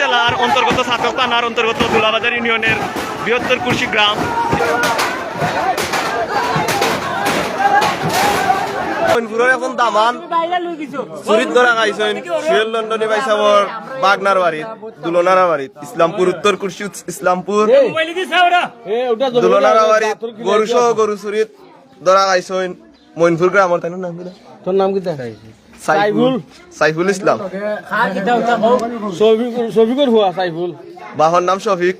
জেলার অন্তর্গত ছাতক থানার অন্তর্গত দুলাবাজার ইউনিয়নের বৃহত্তর কুর্শি গ্রাম। এখন দামান চুরিত ধরা খাইছেন সুয়েল লন্ডনী বাইসাবর বাগনার বাড়িত দুলনারা বাড়িত ইসলামপুর উত্তর কুর্শি ইসলামপুর দুলনারা বাড়িত গরু চুরিত ধরা খাইছেন মইনপুর গ্রামের। তাই নাম কি? তোর নাম কি? সাইফুল ইসলাম। শফিকর হুয়া সাইফুল, বাহর নাম শফিক,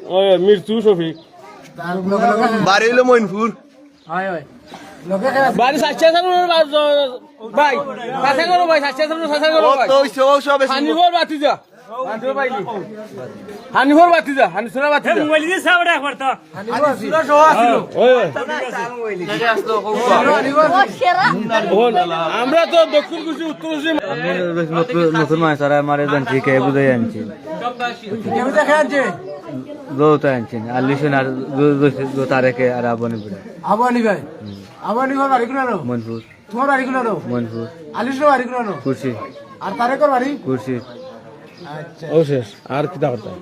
মৃত্যু শফিক, বাড়ি হইলো মইনপুর। বাড়ি সাতশো ভাই সাথে করো ভাই, সাথে করো ভাই। হানিফর বাতি যা, হানিফর বাতি যা, হানিফুরা বাতি যা। মোবাইল দিয়ে সাবড়া একবার তো হানিফুরা সহ আসলো। আমরা তো দক্ষিণ কুশি উত্তর কুশি নতুন মাছ আর আমার জানছি কে বুঝাই আনছি দৌতা আনছেন আর লিসন আর তারেকে আর আবানি বুড়া আবানি ভাই। আবানি ঘর বাড়ি কোন? মনপুর। তোমার বাড়ি কোন? মনপুর। আলিশ বাড়ি কোন? কুর্সি। আর তারেকর বাড়ি কুর্সি। আচ্ছা ও শেষ আর কি দা করতে